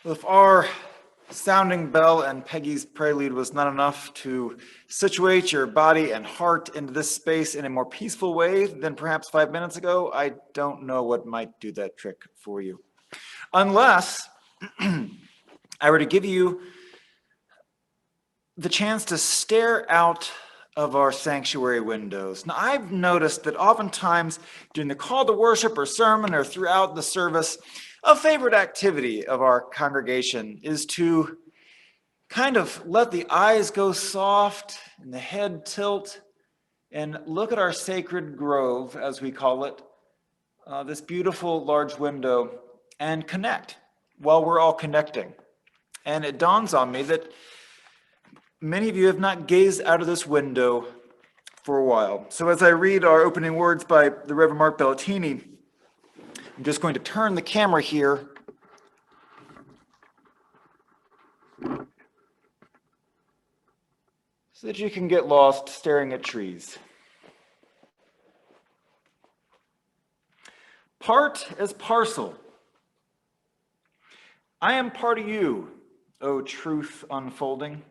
If our sounding bell and Peggy's prelude was not enough to situate your body and heart into this space in a more peaceful way than perhaps 5 minutes ago, I don't know what might do that trick for you. Unless I were to give you the chance to stare out of our sanctuary windows. Now, I've noticed that oftentimes during the call to worship or sermon or throughout the service, a favorite activity of our congregation is to kind of let the eyes go soft and the head tilt and look at our sacred grove, as we call it, this beautiful large window, and connect while we're all connecting. And it dawns on me that many of you have not gazed out of this window for a while. So as I read our opening words by the Reverend Mark Bellatini, I'm just going to turn the camera here so that you can get lost staring at trees. Part as parcel. I am part of you, O truth unfolding.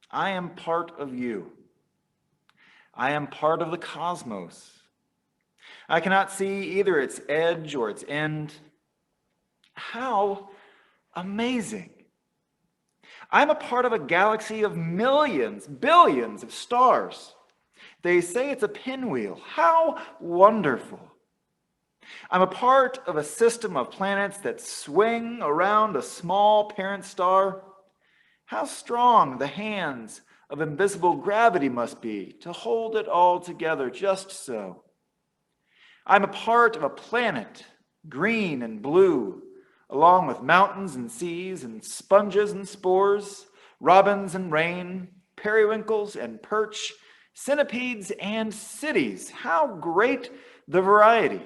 I am part of you. I am part of the cosmos. I cannot see either its edge or its end. How amazing. I'm a part of a galaxy of millions, billions of stars. They say it's a pinwheel. How wonderful. I'm a part of a system of planets that swing around a small parent star. How strong the hands of invisible gravity must be to hold it all together just so. I'm a part of a planet, green and blue, along with mountains and seas and sponges and spores, robins and rain, periwinkles and perch, centipedes and cities. How great the variety.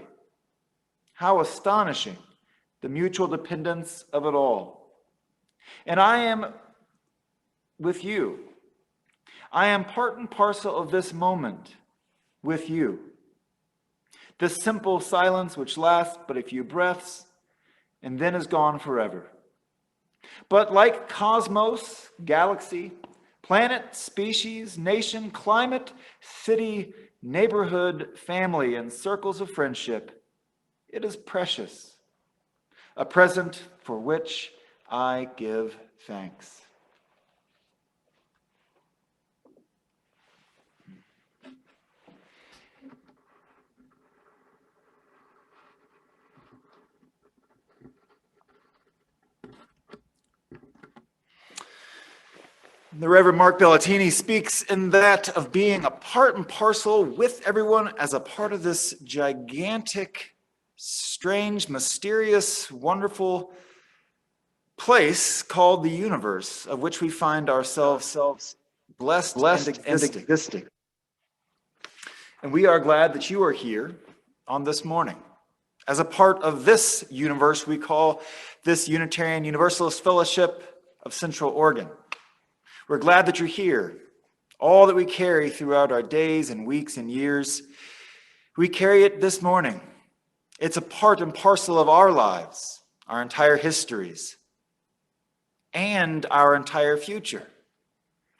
How astonishing the mutual dependence of it all. And I am with you. I am part and parcel of this moment with you. This simple silence which lasts but a few breaths and then is gone forever. But like cosmos, galaxy, planet, species, nation, climate, city, neighborhood, family, and circles of friendship, it is precious, a present for which I give thanks. The Reverend Mark Bellatini speaks in that of being a part and parcel with everyone as a part of this gigantic, strange, mysterious, wonderful place called the universe, of which we find ourselves blessed and existing. And we are glad that you are here on this morning as a part of this universe we call this Unitarian Universalist Fellowship of Central Oregon. We're glad that you're here. All that we carry throughout our days and weeks and years, we carry it this morning. It's a part and parcel of our lives, our entire histories, and our entire future.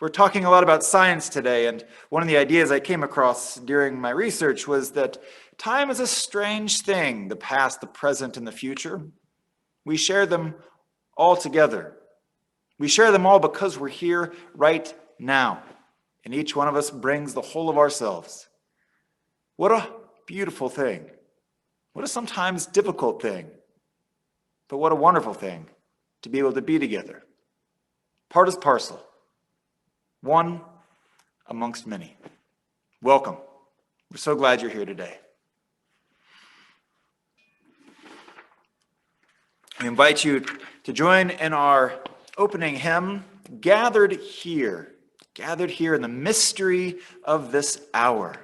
We're talking a lot about science today, and one of the ideas I came across during my research was that time is a strange thing, the past, the present, and the future. We share them all together. We share them all because we're here right now, and each one of us brings the whole of ourselves. What a beautiful thing. What a sometimes difficult thing, but what a wonderful thing to be able to be together. Part as parcel, one amongst many. Welcome. We're so glad you're here today. I invite you to join in our opening hymn, Gathered Here in the mystery of this hour.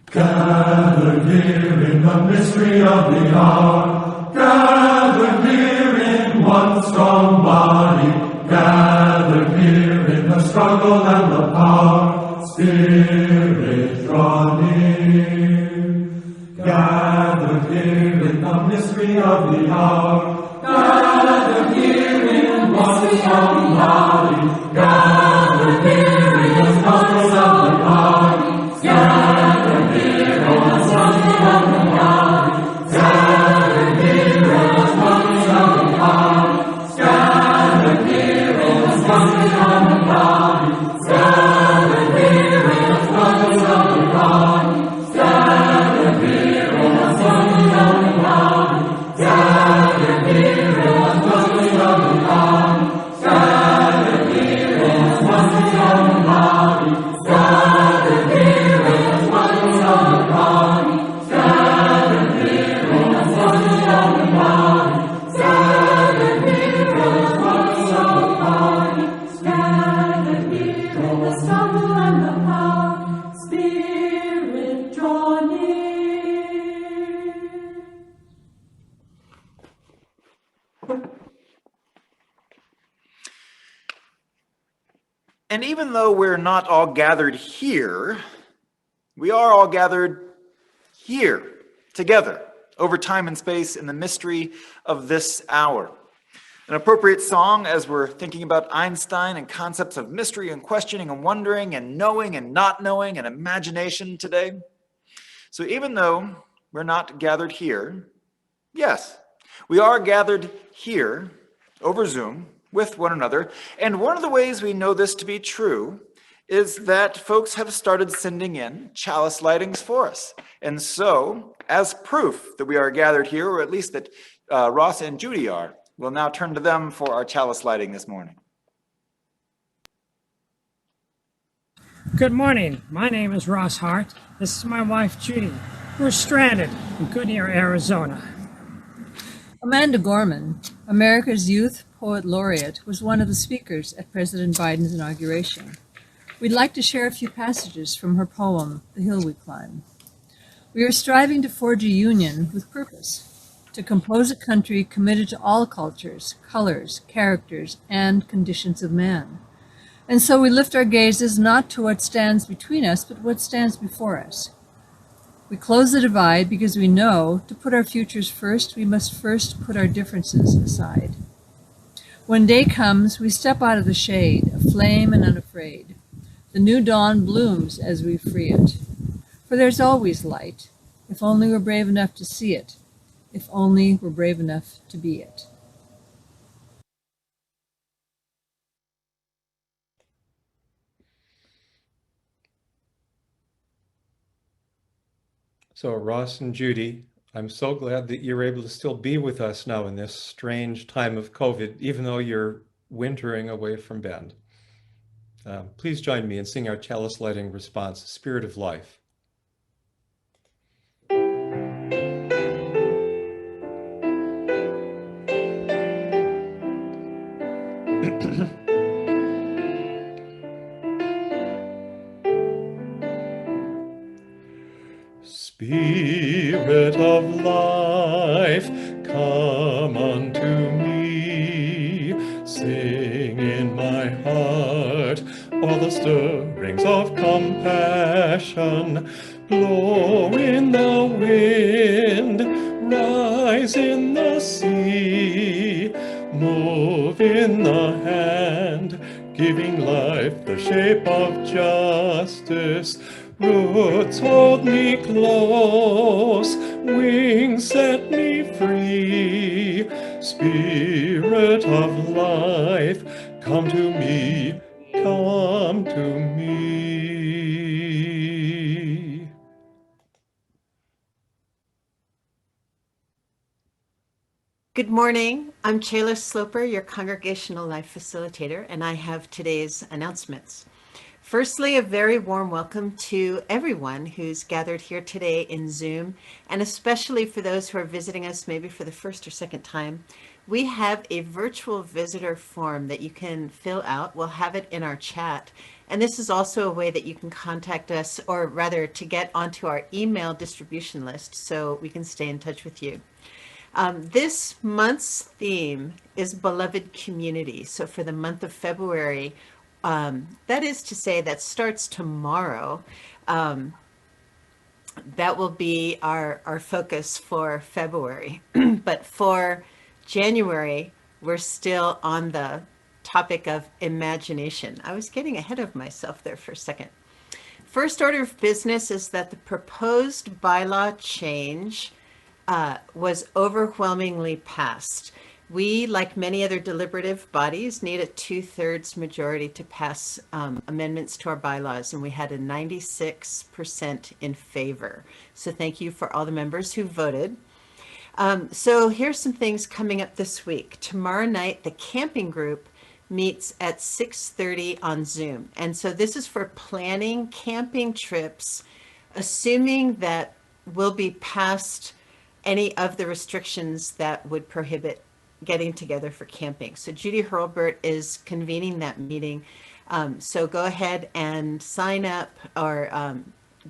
Gathered here in the mystery of the hour, gathered here one strong body, gathered here in the struggle and the power. Spirit, draw near. Gathered here in the mystery of the hour. Gathered here in one strong body. Gathered here in the struggle of the power. Gathered here in the struggle of the power. Gathered here in the struggle of the power. Gathered here in the struggle of the body. Gathered here in the struggle of the body. Gathered here in the struggle of the body. Gathered here in the struggle of the body. Gathered here in the struggle of the body. Gathered here in the struggle of the body. Gathered here in the struggle of the body. Gathered here in the struggle of the body. Gathered here in the struggle and the power. Spirit, draw near. And even though we're not all gathered here, we are all gathered here together over time and space in the mystery of this hour. An appropriate song as we're thinking about Einstein and concepts of mystery and questioning and wondering and knowing and not knowing and imagination today. So even though we're not gathered here, yes, we are gathered here over Zoom with one another. And one of the ways we know this to be true is that folks have started sending in chalice lightings for us. And so, as proof that we are gathered here, or at least that Ross and Judy are, we'll now turn to them for our chalice lighting this morning. Good morning. My name is Ross Hart. This is my wife, Judy. We're stranded in Goodyear, Arizona. Amanda Gorman, America's Youth Poet Laureate, was one of the speakers at President Biden's inauguration. We'd like to share a few passages from her poem, The Hill We Climb. We are striving to forge a union with purpose, to compose a country committed to all cultures, colors, characters, and conditions of man. And so we lift our gazes not to what stands between us, but what stands before us. We close the divide because we know to put our futures first, we must first put our differences aside. When day comes, we step out of the shade, aflame and unafraid. The new dawn blooms as we free it. For there's always light, if only we're brave enough to see it, if only we're brave enough to be it. So Ross and Judy, I'm so glad that you're able to still be with us now in this strange time of COVID, even though you're wintering away from Bend. Please join me in singing our chalice lighting response, Spirit of Life. Spirit of life, come unto me, sing in my heart all the stirrings of compassion, blow in the wind, rise in the sea, move in the hand, giving life the shape of justice. Roots hold me close, wings set me free. Spirit of life, come to me, come to me. Good morning. I'm Chayla Sloper, your Congregational Life Facilitator, and I have today's announcements. Firstly, a very warm welcome to everyone who's gathered here today in Zoom, and especially for those who are visiting us maybe for the first or second time. We have a virtual visitor form that you can fill out. We'll have it in our chat. And this is also a way that you can contact us, or rather to get onto our email distribution list so we can stay in touch with you. This month's theme is beloved community. So for the month of February, that is to say, that starts tomorrow. That will be our focus for February. But for January, we're still on the topic of imagination. I was getting ahead of myself there for a second. First order of business is that the proposed bylaw change was overwhelmingly passed. We, like many other deliberative bodies, need a 2/3 majority to pass amendments to our bylaws, and we had a 96% in favor. So thank you for all the members who voted. So here's some things coming up this week. Tomorrow night, the camping group meets at 6:30 on Zoom. And so this is for planning camping trips, assuming that we'll be past any of the restrictions that would prohibit getting together for camping. So Judy Hurlbert is convening that meeting. So go ahead and sign up or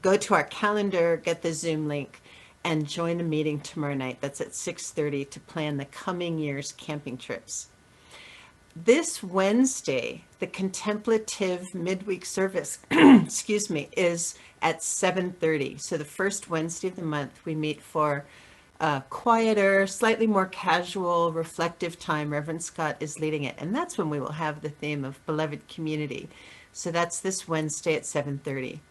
go to our calendar, get the Zoom link, and join the meeting tomorrow night. That's at 6:30 to plan the coming year's camping trips. This Wednesday, the contemplative midweek service, excuse me, is at 7:30. So the first Wednesday of the month, we meet for quieter, slightly more casual, reflective time. Reverend Scott is leading it. And that's when we will have the theme of beloved community. So that's this Wednesday at 7:30.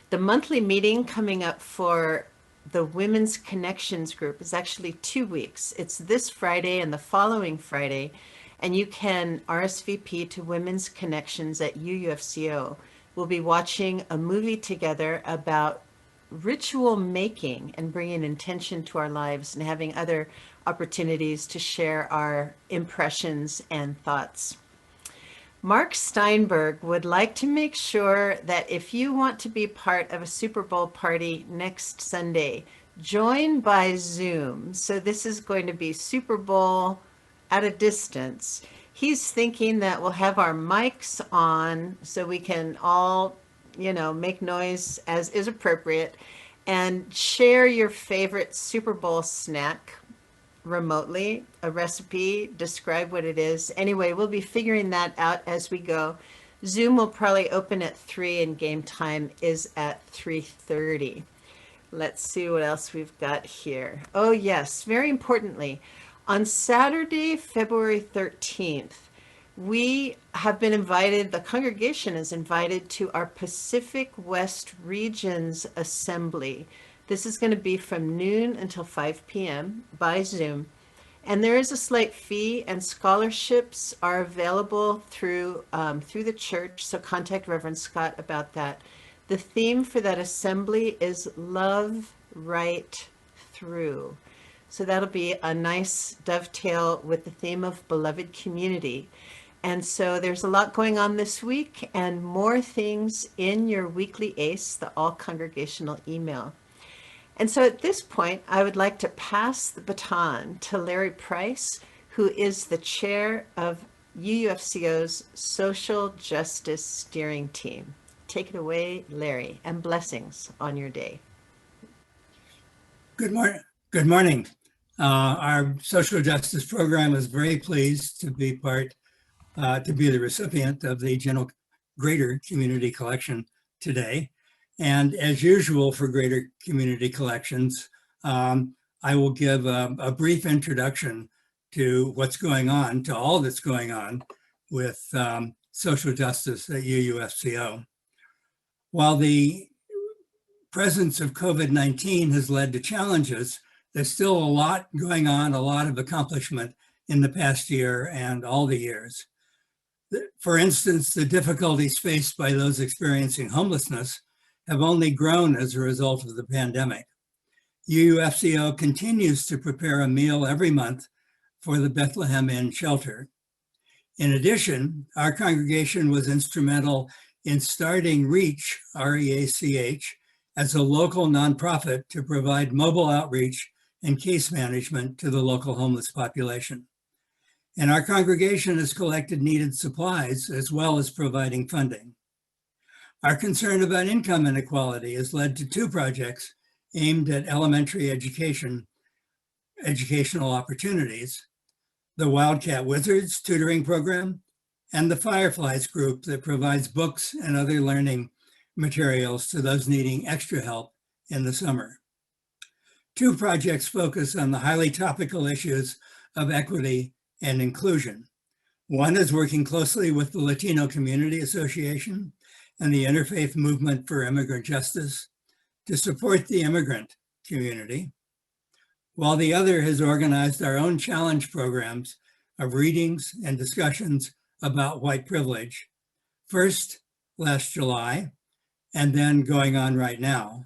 The monthly meeting coming up for the Women's Connections group is actually 2 weeks. It's this Friday and the following Friday. And you can RSVP to Women's Connections at UUFCO. We'll be watching a movie together about ritual making and bringing intention to our lives and having other opportunities to share our impressions and thoughts. Mark Steinberg would like to make sure that if you want to be part of a Super Bowl party next Sunday, join by Zoom. So this is going to be Super Bowl at a distance. He's thinking that we'll have our mics on so we can all make noise as is appropriate and share your favorite Super Bowl snack remotely, a recipe, describe what it is. Anyway, we'll be figuring that out as we go. Zoom will probably open at 3 and game time is at 3:30. Let's see what else we've got here. Oh yes, very importantly, on Saturday, February 13th, we have been invited, the congregation is invited to our Pacific West Regions Assembly. This is going to be from noon until 5 p.m. by Zoom. And there is a slight fee, and scholarships are available through the church. So contact Reverend Scott about that. The theme for that assembly is Love Right Through. So that'll be a nice dovetail with the theme of beloved community. And so there's a lot going on this week and more things in your weekly ACE, the all congregational email. And so at this point, I would like to pass the baton to Larry Price, who is the chair of UUFCO's Social Justice Steering Team. Take it away, Larry, and blessings on your day. Good morning. Good morning. Our social justice program is very pleased to be the recipient of the Greater Community Collection today. And as usual for Greater Community Collections, I will give a brief introduction to what's going on, to all that's going on with social justice at UUFCO. While the presence of COVID-19 has led to challenges, there's still a lot going on, a lot of accomplishment in the past year and all the years. For instance, the difficulties faced by those experiencing homelessness have only grown as a result of the pandemic. UUFCO continues to prepare a meal every month for the Bethlehem Inn shelter. In addition, our congregation was instrumental in starting REACH, R-E-A-C-H, as a local nonprofit to provide mobile outreach and case management to the local homeless population. And our congregation has collected needed supplies as well as providing funding. Our concern about income inequality has led to 2 projects aimed at elementary education educational opportunities, the Wildcat Wizards tutoring program, and the Fireflies group that provides books and other learning materials to those needing extra help in the summer. 2 projects focus on the highly topical issues of equity and inclusion. One is working closely with the Latino Community Association and the Interfaith Movement for Immigrant Justice to support the immigrant community, while the other has organized our own challenge programs of readings and discussions about white privilege, first last July, and then going on right now.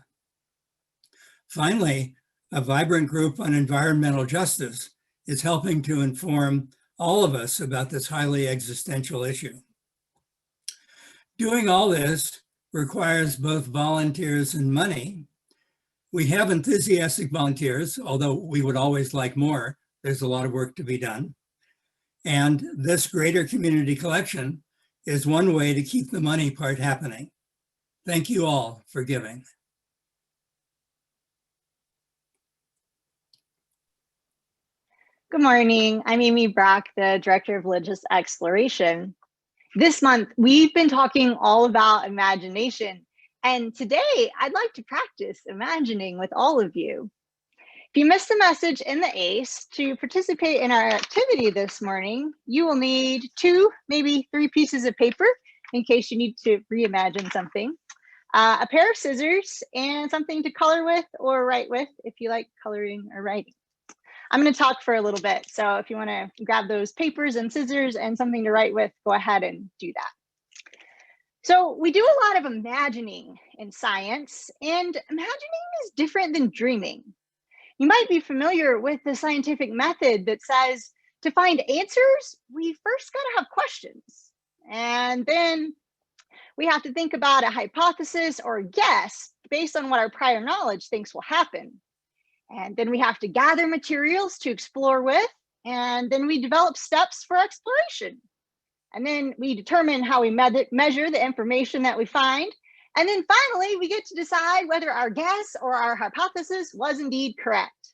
Finally, a vibrant group on environmental justice is helping to inform all of us about this highly existential issue. Doing all this requires both volunteers and money. We have enthusiastic volunteers, although we would always like more. There's a lot of work to be done. And this greater community collection is one way to keep the money part happening. Thank you all for giving. Good morning. I'm Amy Brack, the Director of Religious Exploration. This month, we've been talking all about imagination. And today, I'd like to practice imagining with all of you. If you missed the message in the ACE, to participate in our activity this morning, you will need 2, maybe 3 pieces of paper in case you need to reimagine something, a pair of scissors, and something to color with or write with if you like coloring or writing. I'm going to talk for a little bit, so if you want to grab those papers and scissors and something to write with, go ahead and do that. So we do a lot of imagining in science, and imagining is different than dreaming. You might be familiar with the scientific method that says to find answers, we first got to have questions. And then we have to think about a hypothesis or a guess based on what our prior knowledge thinks will happen. And then we have to gather materials to explore with, and then we develop steps for exploration. And then we determine how we measure the information that we find. And then finally, we get to decide whether our guess or our hypothesis was indeed correct.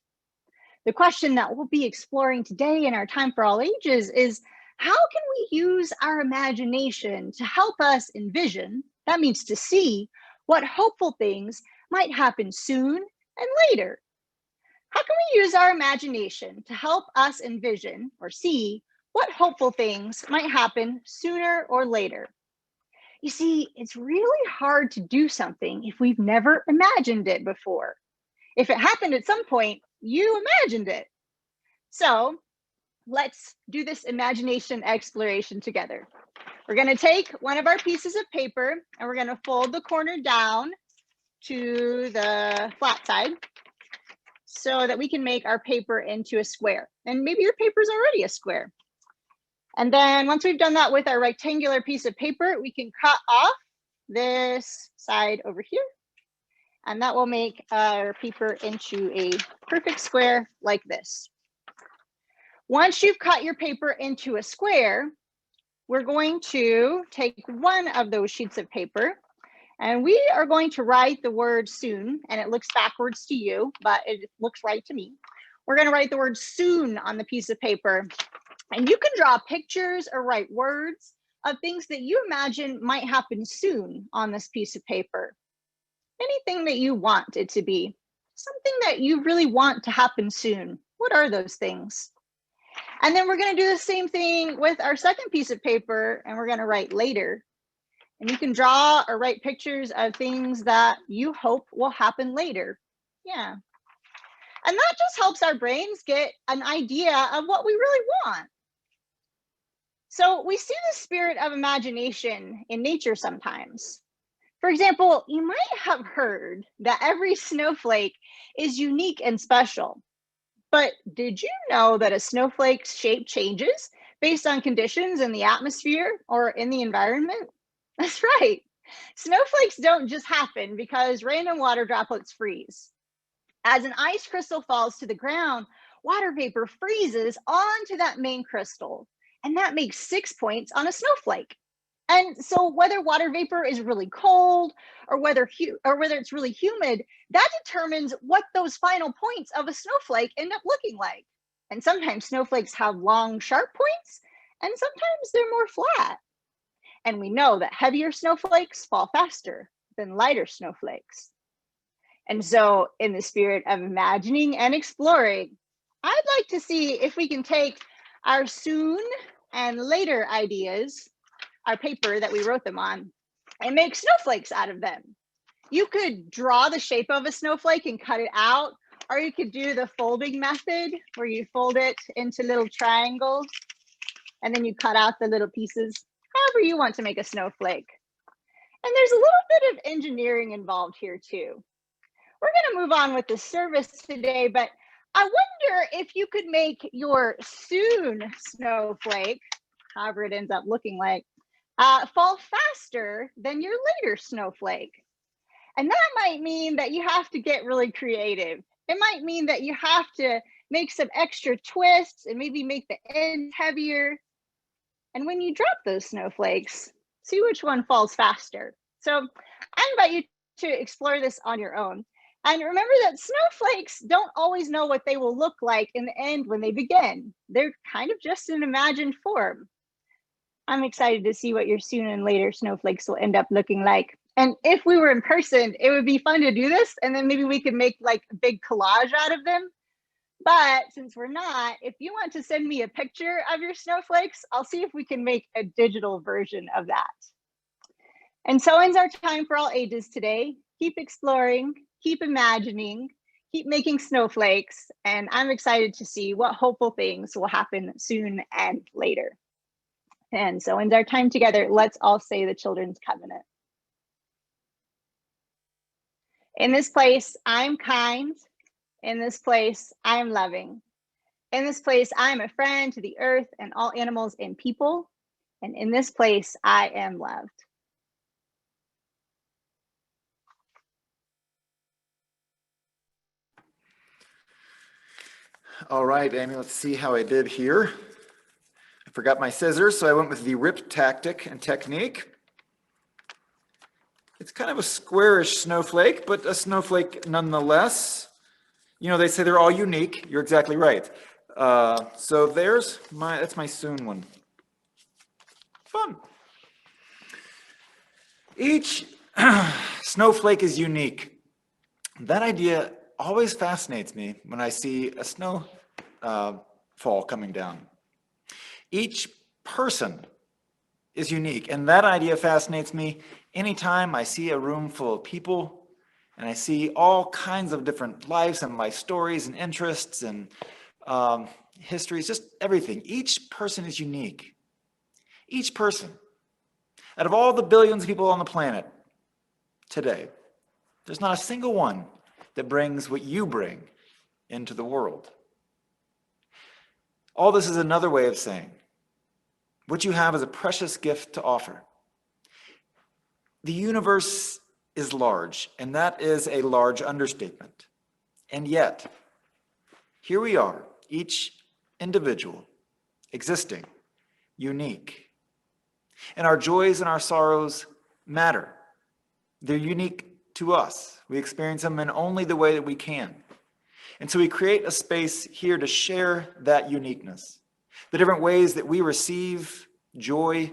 The question that we'll be exploring today in our Time for All Ages is, how can we use our imagination to help us envision, that means to see, what hopeful things might happen soon and later? How can we use our imagination to help us envision or see what hopeful things might happen sooner or later? You see, it's really hard to do something if we've never imagined it before. If it happened at some point, you imagined it. So let's do this imagination exploration together. We're going to take one of our pieces of paper and we're going to fold the corner down to the flat side so that we can make our paper into a square. And maybe your paper is already a square. And then once we've done that with our rectangular piece of paper, we can cut off this side over here. And that will make our paper into a perfect square like this. Once you've cut your paper into a square, we're going to take one of those sheets of paper and we are going to write the word soon, and it looks backwards to you, but it looks right to me. We're going to write the word soon on the piece of paper. And you can draw pictures or write words of things that you imagine might happen soon on this piece of paper. Anything that you want it to be, something that you really want to happen soon. What are those things? And then we're going to do the same thing with our second piece of paper, and we're going to write later. And you can draw or write pictures of things that you hope will happen later. Yeah. And that just helps our brains get an idea of what we really want. So we see the spirit of imagination in nature sometimes. For example, you might have heard that every snowflake is unique and special. But did you know that a snowflake's shape changes based on conditions in the atmosphere or in the environment? That's right. Snowflakes don't just happen because random water droplets freeze. As an ice crystal falls to the ground, water vapor freezes onto that main crystal, and that makes 6 points on a snowflake. And so whether water vapor is really cold or whether it's really humid, that determines what those final points of a snowflake end up looking like. And sometimes snowflakes have long, sharp points, and sometimes they're more flat. And we know that heavier snowflakes fall faster than lighter snowflakes. And so, in the spirit of imagining and exploring, I'd like to see if we can take our soon and later ideas, our paper that we wrote them on, and make snowflakes out of them. You could draw the shape of a snowflake and cut it out, or you could do the folding method where you fold it into little triangles and then you cut out the little pieces, however you want to make a snowflake. And there's a little bit of engineering involved here too. We're going to move on with the service today, but I wonder if you could make your soon snowflake, however it ends up looking like, fall faster than your later snowflake. And that might mean that you have to get really creative. It might mean that you have to make some extra twists and maybe make the ends heavier. And when you drop those snowflakes, see which one falls faster. So I invite you to explore this on your own. And remember that snowflakes don't always know what they will look like in the end when they begin. They're kind of just an imagined form. I'm excited to see what your soon and later snowflakes will end up looking like. And if we were in person, it would be fun to do this, and then maybe we could make like a big collage out of them. But since we're not, if you want to send me a picture of your snowflakes, I'll see if we can make a digital version of that. And so ends our time for all ages today. Keep exploring, keep imagining, keep making snowflakes, and I'm excited to see what hopeful things will happen soon and later. And so ends our time together. Let's all say the Children's Covenant. In this place, I'm kind. In this place, I am loving. In this place, I am a friend to the earth and all animals and people. And in this place, I am loved. All right, Amy, let's see how I did here. I forgot my scissors, so I went with the rip tactic and technique. It's kind of a squarish snowflake, but a snowflake nonetheless. You know, they say they're all unique. You're exactly right. So that's my soon one. Fun. Each snowflake is unique. That idea always fascinates me when I see a snow fall coming down. Each person is unique, and that idea fascinates me anytime I see a room full of people and I see all kinds of different lives and life stories and interests and histories, just everything. Each person is unique. Each person. Out of all the billions of people on the planet today, there's not a single one that brings what you bring into the world. All this is another way of saying what you have is a precious gift to offer. The universe is large, and that is a large understatement. And yet, here we are, each individual, existing, unique. And our joys and our sorrows matter. They're unique to us. We experience them in only the way that we can. And so we create a space here to share that uniqueness. The different ways that we receive joy,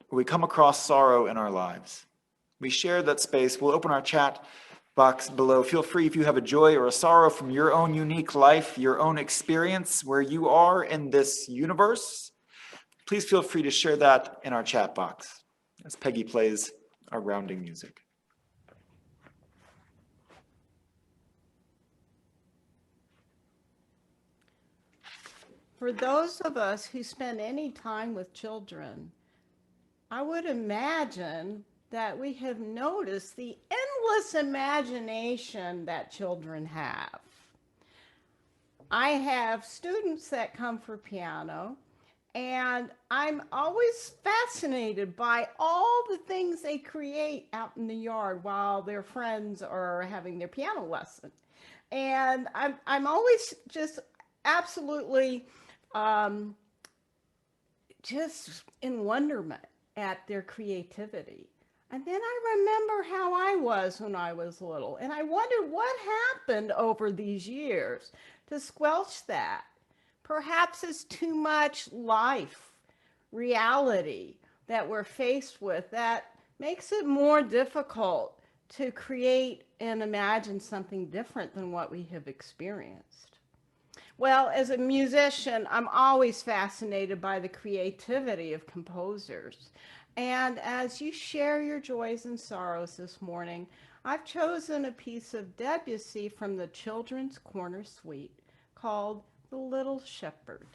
or we come across sorrow in our lives. We share that space. We'll open our chat box below. Feel free if you have a joy or a sorrow from your own unique life, your own experience, where you are in this universe. Please feel free to share that in our chat box as Peggy plays our grounding music. For those of us who spend any time with children, I would imagine that we have noticed the endless imagination that children have. I have students that come for piano, and I'm always fascinated by all the things they create out in the yard while their friends are having their piano lesson. And I'm always just absolutely just in wonderment at their creativity. And then I remember how I was when I was little, and I wondered what happened over these years to squelch that. Perhaps it's too much life, reality that we're faced with that makes it more difficult to create and imagine something different than what we have experienced. Well, as a musician, I'm always fascinated by the creativity of composers. And as you share your joys and sorrows this morning, I've chosen a piece of Debussy from the Children's Corner Suite called The Little Shepherd.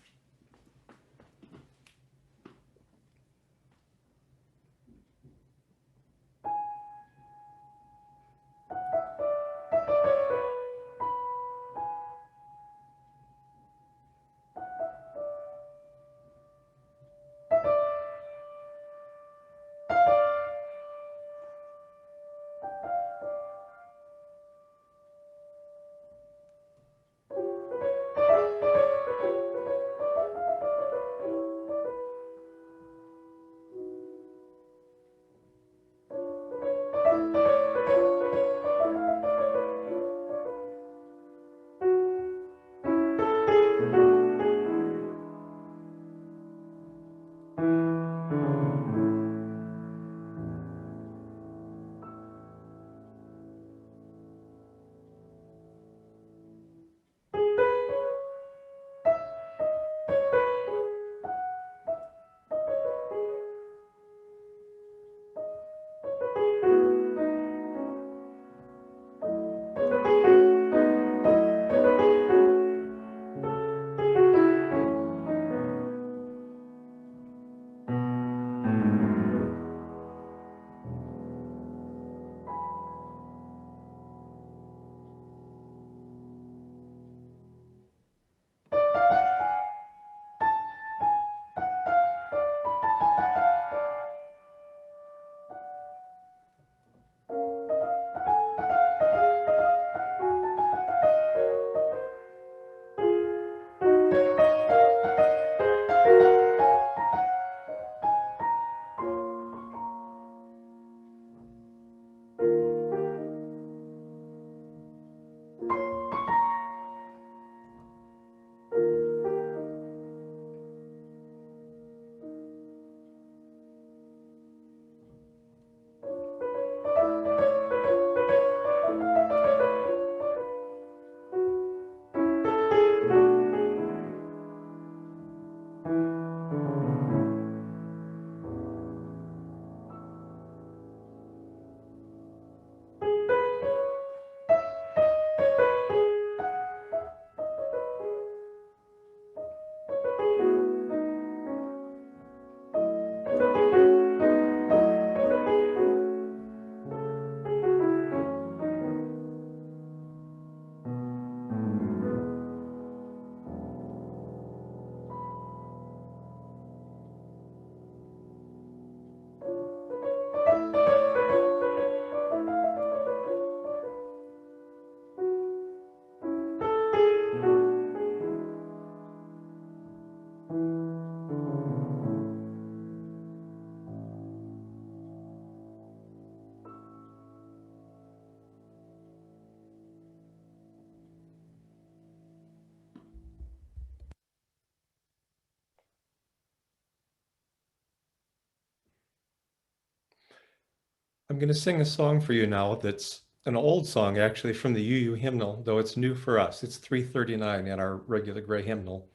I'm going to sing a song for you now that's an old song, actually, from the UU hymnal, though it's new for us. It's 339 in our regular gray hymnal.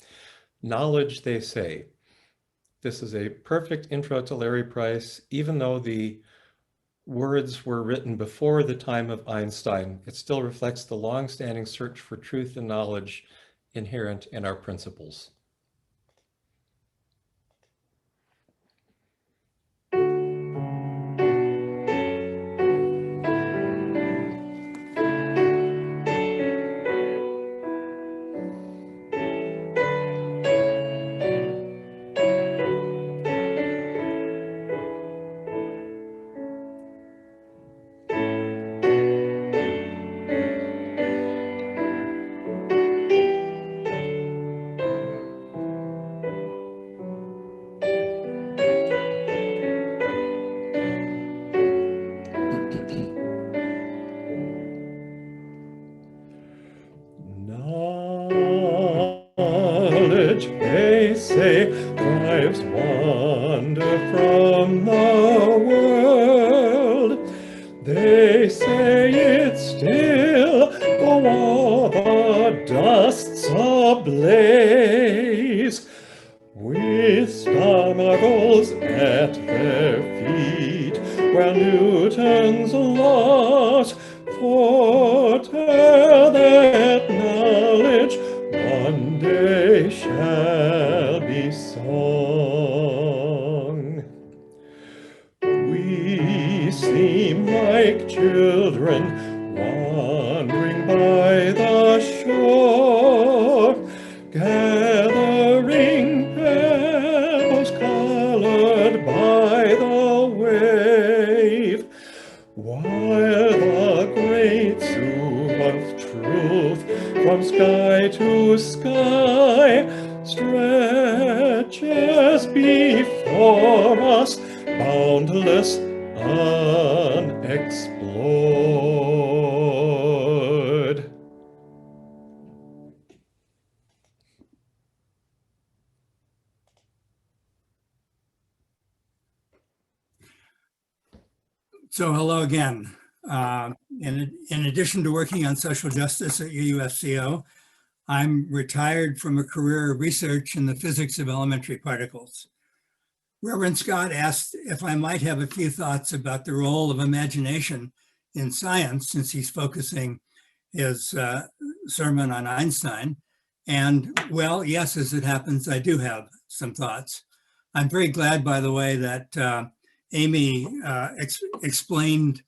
Knowledge, they say. This is a perfect intro to Larry Price, even though the words were written before the time of Einstein. It still reflects the long-standing search for truth and knowledge inherent in our principles. lay it still, though all the dust's ablaze. With star marbles at their feet, where Newton's laws foretell that knowledge one day shall be sung. We seem like children wandering by the shore, gathering pebbles colored by the wave, while the great soup of truth from sky to sky stretches before us, boundless, unexplored. So hello again. In addition to working on social justice at UUFCO, I'm retired from a career of research in the physics of elementary particles. Reverend Scott asked if I might have a few thoughts about the role of imagination in science, since he's focusing his sermon on Einstein. And well, yes, as it happens, I do have some thoughts. I'm very glad, by the way, that Amy explained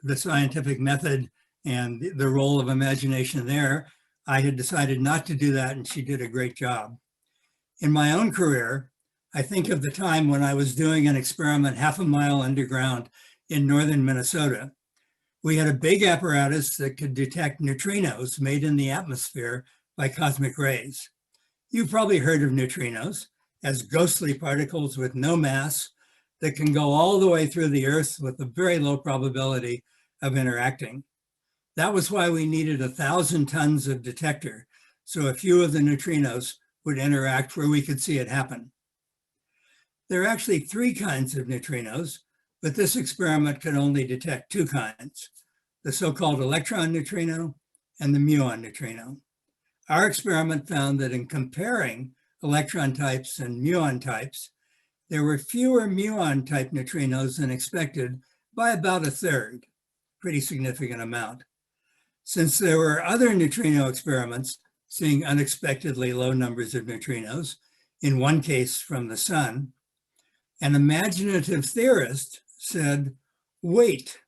the scientific method and the role of imagination there. I had decided not to do that, and she did a great job. In my own career, I think of the time when I was doing an experiment half a mile underground in northern Minnesota. We had a big apparatus that could detect neutrinos made in the atmosphere by cosmic rays. You've probably heard of neutrinos as ghostly particles with no mass that can go all the way through the Earth with a very low probability of interacting. That was why we needed 1,000 tons of detector, so a few of the neutrinos would interact where we could see it happen. There are actually 3 kinds of neutrinos, but this experiment could only detect 2 kinds, the so-called electron neutrino and the muon neutrino. Our experiment found that in comparing electron types and muon types, there were fewer muon type neutrinos than expected by about 1/3, pretty significant amount. Since there were other neutrino experiments seeing unexpectedly low numbers of neutrinos, in one case from the sun, an imaginative theorist said, wait,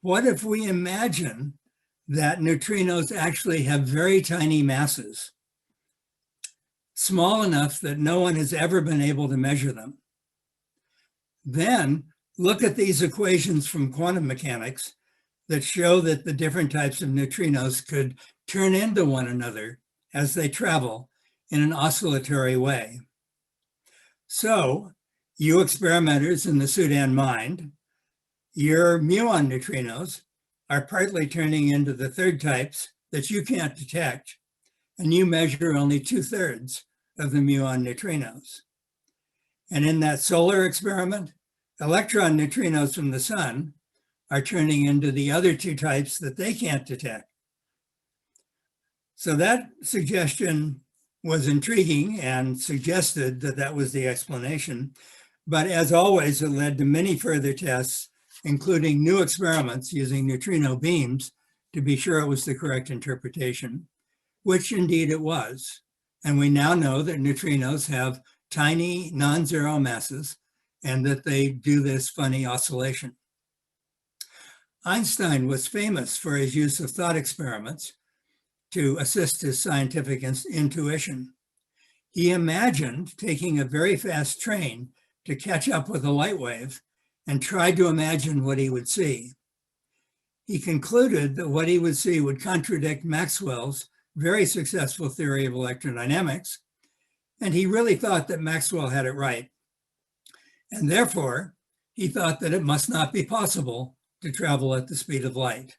what if we imagine that neutrinos actually have very tiny masses, small enough that no one has ever been able to measure them? Then look at these equations from quantum mechanics that show that the different types of neutrinos could turn into one another as they travel in an oscillatory way. So, you experimenters in the Sudan mind, your muon neutrinos are partly turning into the third types that you can't detect, and you measure only 2/3 of the muon neutrinos. And in that solar experiment, electron neutrinos from the sun are turning into the other 2 types that they can't detect. So that suggestion was intriguing and suggested that that was the explanation. But as always, it led to many further tests, including new experiments using neutrino beams to be sure it was the correct interpretation, which indeed it was. And we now know that neutrinos have tiny non-zero masses and that they do this funny oscillation. Einstein was famous for his use of thought experiments to assist his scientific intuition. He imagined taking a very fast train to catch up with a light wave and tried to imagine what he would see. He concluded that what he would see would contradict Maxwell's very successful theory of electrodynamics, and he really thought that Maxwell had it right. And therefore, he thought that it must not be possible to travel at the speed of light.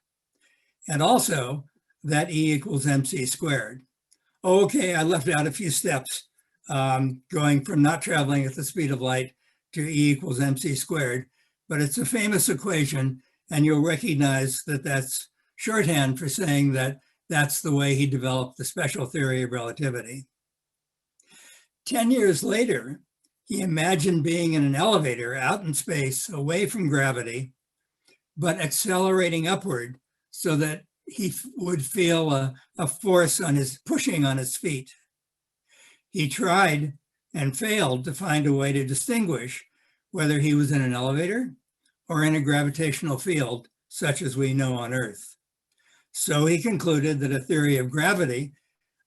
And also that E equals mc squared. Okay, I left out a few steps going from not traveling at the speed of light to E equals mc squared, but it's a famous equation and you'll recognize that that's shorthand for saying that that's the way he developed the special theory of relativity. 10 years later, he imagined being in an elevator out in space, away from gravity, but accelerating upward so that he would feel a force pushing on his feet. He tried and failed to find a way to distinguish whether he was in an elevator or in a gravitational field, such as we know on Earth. So he concluded that a theory of gravity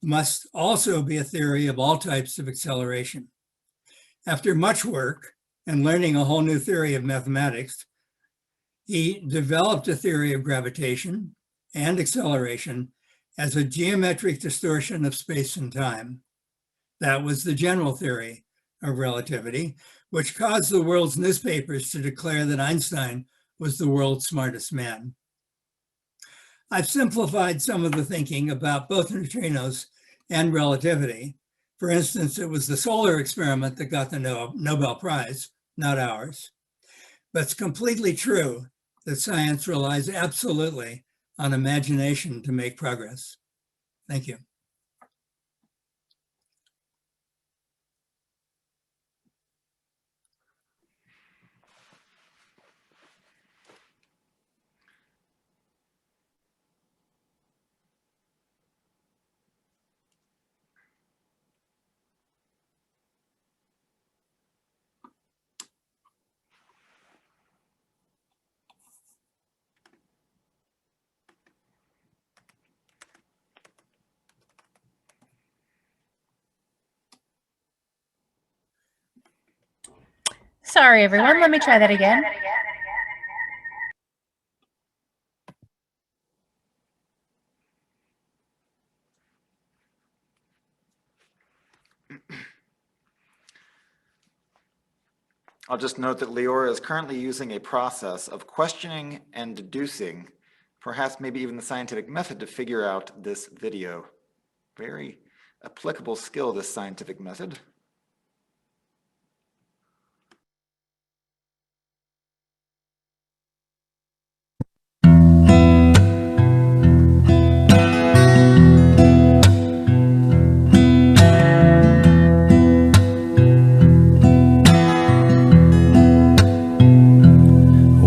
must also be a theory of all types of acceleration. After much work and learning a whole new theory of mathematics, he developed a theory of gravitation and acceleration as a geometric distortion of space and time. That was the general theory of relativity, which caused the world's newspapers to declare that Einstein was the world's smartest man. I've simplified some of the thinking about both neutrinos and relativity. For instance, it was the solar experiment that got the Nobel Prize, not ours. But it's completely true that science relies absolutely on imagination to make progress. Thank you. Sorry, everyone. Let me try that again. I'll just note that Leora is currently using a process of questioning and deducing, perhaps maybe even the scientific method, to figure out this video. Very applicable skill, this scientific method.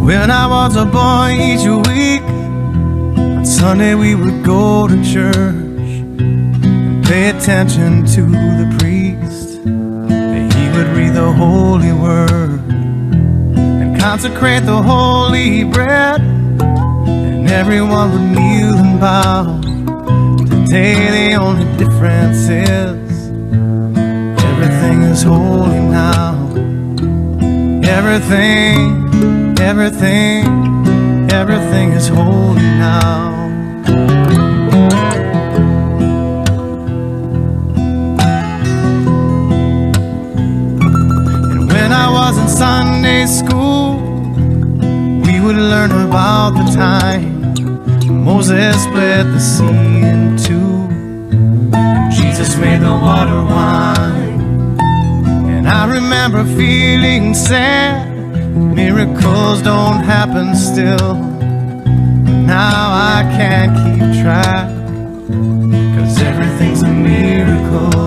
When I was a boy, each week on Sunday we would go to church and pay attention to the priest. He would read the holy word and consecrate the holy bread, and everyone would kneel and bow. Today the only difference is everything is holy now. Everything is holy now. And when I was in Sunday school, we would learn about the time Moses split the sea in two, and Jesus made the water wine. And I remember feeling sad, miracles don't happen still. Now I can't keep track, 'cause everything's a miracle.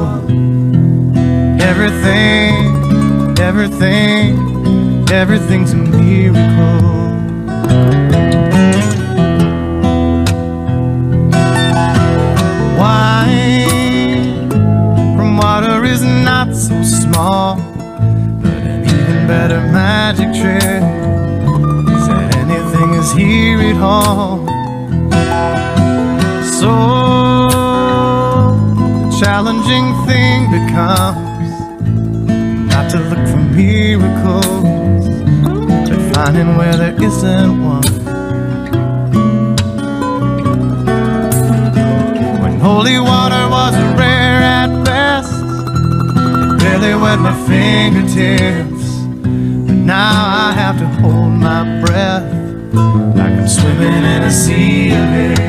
Everything's a miracle. Wine from water is not so small, but an even better magic trick is that anything is here at home. So the challenging thing becomes not to look for miracles, but finding where there isn't one. When holy water was rare at best, it barely wet my fingertips, but now I have to hold my breath like I'm swimming in a sea of it.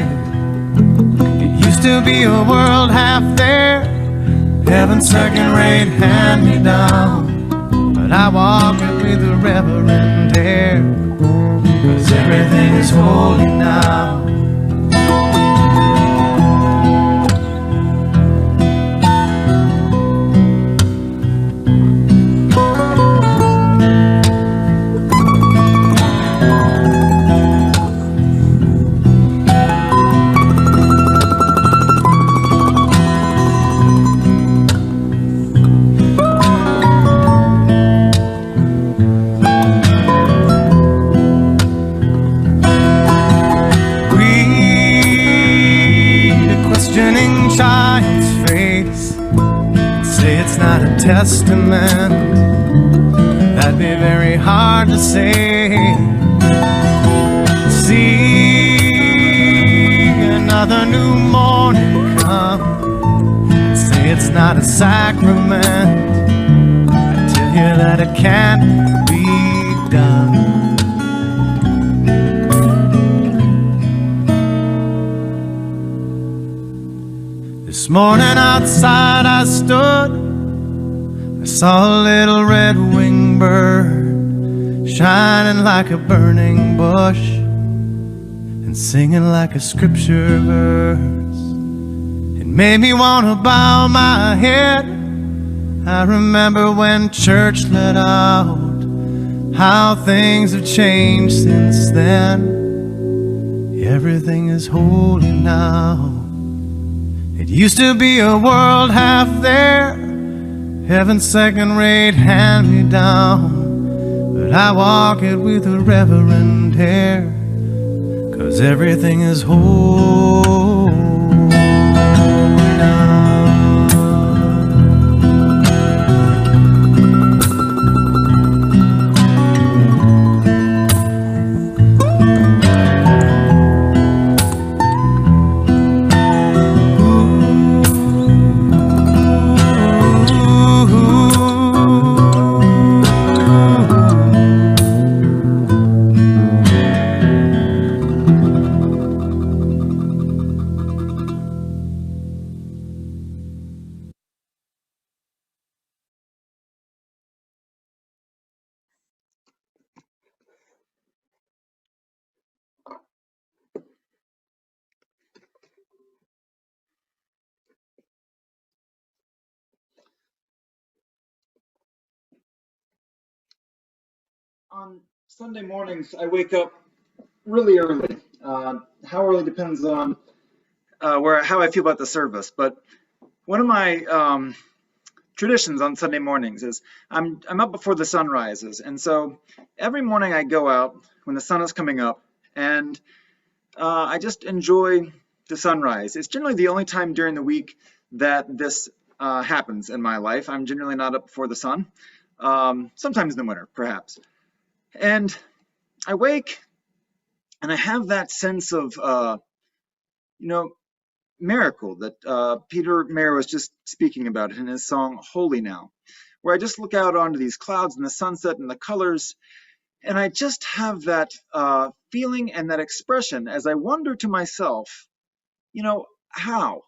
It used to be a world half there, heaven's second-rate hand-me-down, but I walk it with a reverent air. 'cause everything is holy now. Testament, that'd be very hard to say. See another new morning come, say it's not a sacrament. I tell you that it can't be done. This morning outside I stood, I saw a little red-winged bird shining like a burning bush and singing like a scripture verse. It made me want to bow my head. I remember when church let out, how things have changed since then. Everything is holy now. It used to be a world half there, heaven's second-rate hand-me-down, but I walk it with a reverent air, 'cause everything is holy now. On Sunday mornings, I wake up really early. How early depends on how I feel about the service. But one of my traditions on Sunday mornings is I'm up before the sun rises, and so every morning I go out when the sun is coming up, and I just enjoy the sunrise. It's generally the only time during the week that this happens in my life. I'm generally not up before the sun. Sometimes in the winter, perhaps. And I wake and I have that sense of, miracle that Peter Mayer was just speaking about in his song, Holy Now, where I just look out onto these clouds and the sunset and the colors, and I just have that feeling and that expression as I wonder to myself, how?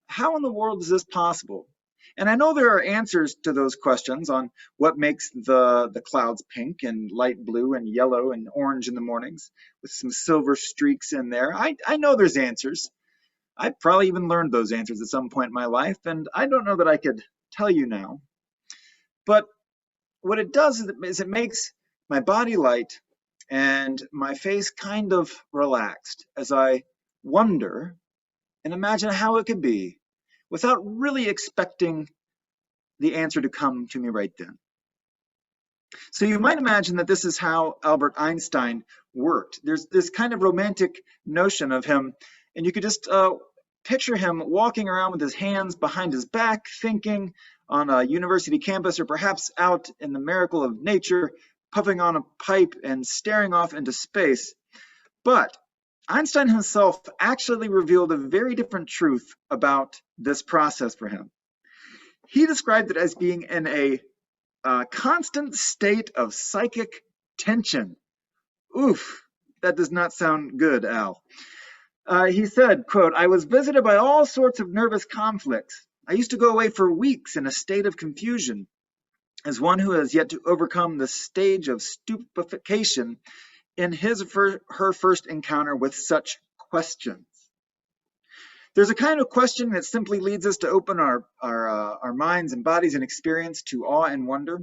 How in the world is this possible? And I know there are answers to those questions on what makes the clouds pink and light blue and yellow and orange in the mornings with some silver streaks in there. I know there's answers. I probably even learned those answers at some point in my life, and I don't know that I could tell you now. But what it does is it makes my body light and my face kind of relaxed as I wonder and imagine how it could be without really expecting the answer to come to me right then. So you might imagine that this is how Albert Einstein worked. There's this kind of romantic notion of him, and you could just picture him walking around with his hands behind his back, thinking on a university campus or perhaps out in the miracle of nature, puffing on a pipe and staring off into space. But Einstein himself actually revealed a very different truth about this process for him. He described it as being in a constant state of psychic tension. Oof, that does not sound good, Al. He said, quote, "I was visited by all sorts of nervous conflicts. I used to go away for weeks in a state of confusion. As one who has yet to overcome the stage of stupefaction in her first encounter with such questions. There's a kind of question that simply leads us to open our minds and bodies and experience to awe and wonder.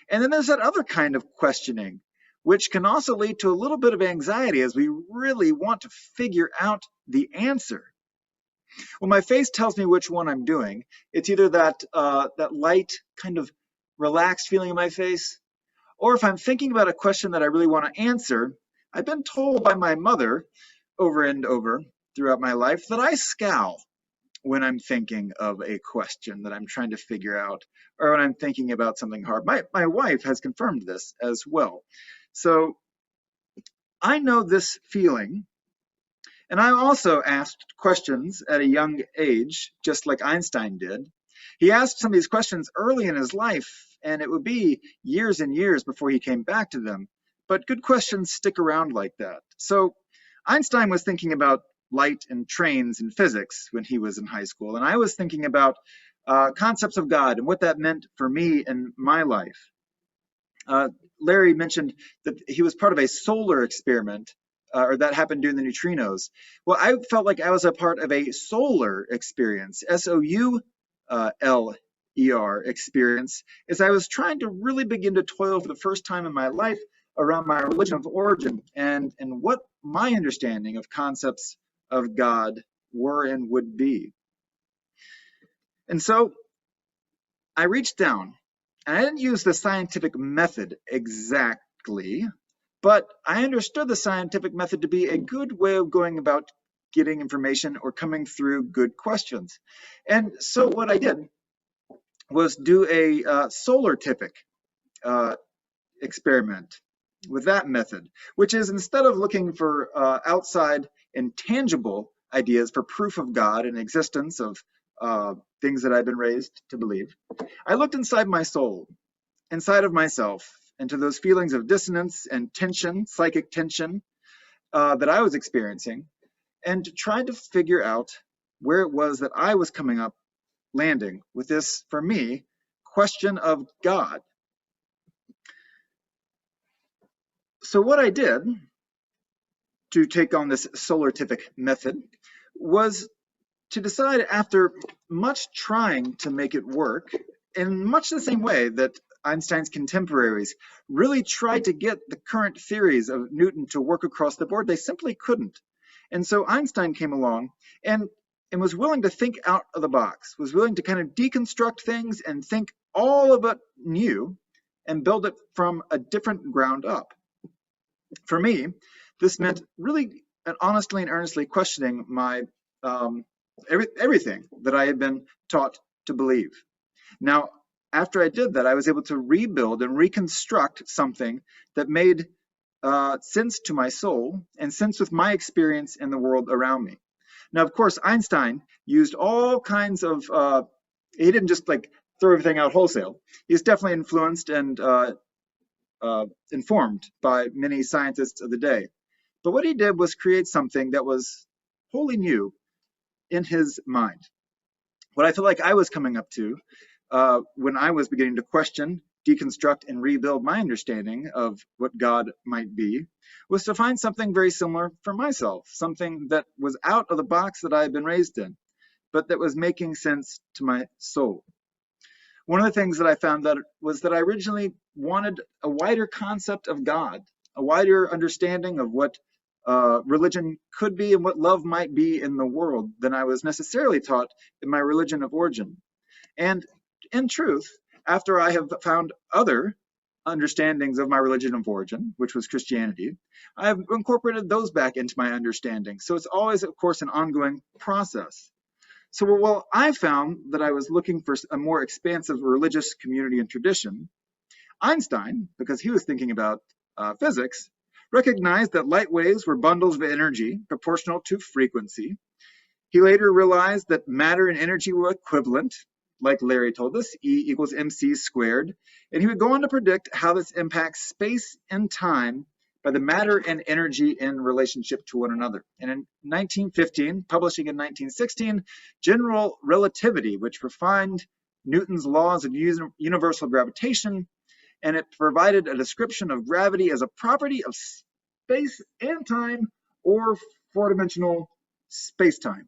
And then there's that other kind of questioning, which can also lead to a little bit of anxiety as we really want to figure out the answer. When my face tells me which one I'm doing, it's either that light, kind of relaxed feeling in my face, or if I'm thinking about a question that I really want to answer, I've been told by my mother over and over throughout my life that I scowl when I'm thinking of a question that I'm trying to figure out, or when I'm thinking about something hard. My wife has confirmed this as well. So I know this feeling. And I also asked questions at a young age, just like Einstein did. He asked some of these questions early in his life, and it would be years and years before he came back to them. But good questions stick around like that. So Einstein was thinking about light and trains and physics when he was in high school, and I was thinking about concepts of God and what that meant for me and my life. Larry mentioned that he was part of a solar experiment, or that happened during the neutrinos. Well, I felt like I was a part of a solar experience, SOULER experience, as I was trying to really begin to toil for the first time in my life around my religion of origin and what my understanding of concepts of God were and would be. And so I reached down, and I didn't use the scientific method exactly, but I understood the scientific method to be a good way of going about getting information or coming through good questions. And so what I did was do a solar-typic experiment with that method, which is instead of looking for outside and tangible ideas for proof of God and existence of things that I've been raised to believe, I looked inside my soul, inside of myself, into those feelings of dissonance and tension, psychic tension that I was experiencing, and tried to figure out where it was that I was coming up landing with this, for me, question of God. So what I did to take on this solar-typic method was to decide, after much trying to make it work, in much the same way that Einstein's contemporaries really tried to get the current theories of Newton to work across the board, they simply couldn't. And so Einstein came along and was willing to think out of the box, was willing to kind of deconstruct things and think all of it new and build it from a different ground up. For me, this meant really and honestly and earnestly questioning my everything that I had been taught to believe. Now, after I did that, I was able to rebuild and reconstruct something that made sense to my soul and sense with my experience in the world around me. Now, of course, Einstein used all kinds of, he didn't just like throw everything out wholesale. He's definitely influenced and informed by many scientists of the day. But what he did was create something that was wholly new in his mind. What I feel like I was coming up to when I was beginning to question, deconstruct, and rebuild my understanding of what God might be, was to find something very similar for myself, something that was out of the box that I had been raised in, but that was making sense to my soul. One of the things that I found was that I originally wanted a wider concept of God, a wider understanding of what religion could be and what love might be in the world than I was necessarily taught in my religion of origin. And in truth, after I have found other understandings of my religion of origin, which was Christianity, I have incorporated those back into my understanding. So it's always, of course, an ongoing process. So while I found that I was looking for a more expansive religious community and tradition, Einstein, because he was thinking about physics, recognized that light waves were bundles of energy proportional to frequency. He later realized that matter and energy were equivalent, like Larry told us, E equals mc squared, and he would go on to predict how this impacts space and time by the matter and energy in relationship to one another. And in 1915, publishing in 1916, General Relativity, which refined Newton's laws of universal gravitation, and it provided a description of gravity as a property of space and time, or four-dimensional space-time.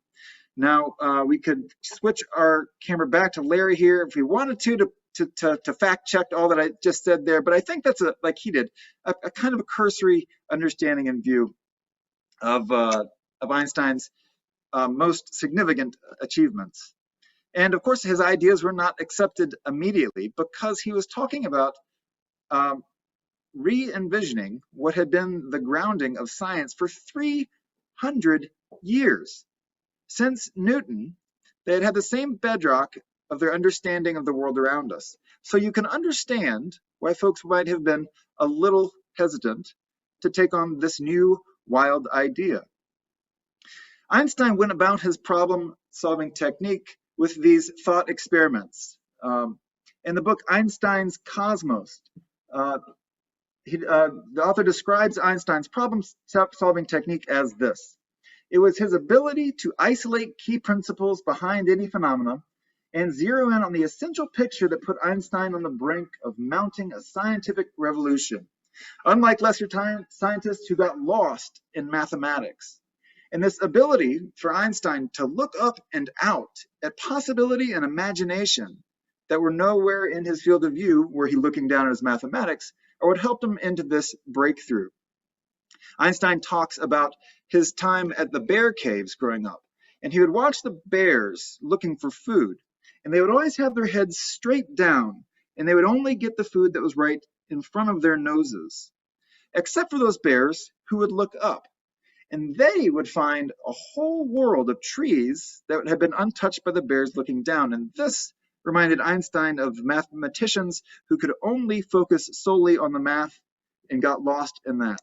Now, we could switch our camera back to Larry here if we wanted to fact check all that I just said there, but I think that's like he did, a kind of a cursory understanding and view of Einstein's most significant achievements. And of course, his ideas were not accepted immediately because he was talking about re-envisioning what had been the grounding of science for 300 years. Since Newton, they had had the same bedrock of their understanding of the world around us. So you can understand why folks might have been a little hesitant to take on this new wild idea. Einstein went about his problem-solving technique with these thought experiments. In the book Einstein's Cosmos, the author describes Einstein's problem-solving technique as this. It was his ability to isolate key principles behind any phenomena and zero in on the essential picture that put Einstein on the brink of mounting a scientific revolution, unlike lesser scientists who got lost in mathematics. And this ability for Einstein to look up and out at possibility and imagination that were nowhere in his field of view were he looking down at his mathematics, or what helped him into this breakthrough. Einstein talks about his time at the bear caves growing up, and he would watch the bears looking for food, and they would always have their heads straight down, and they would only get the food that was right in front of their noses, except for those bears who would look up. And they would find a whole world of trees that had been untouched by the bears looking down. And this reminded Einstein of mathematicians who could only focus solely on the math and got lost in that.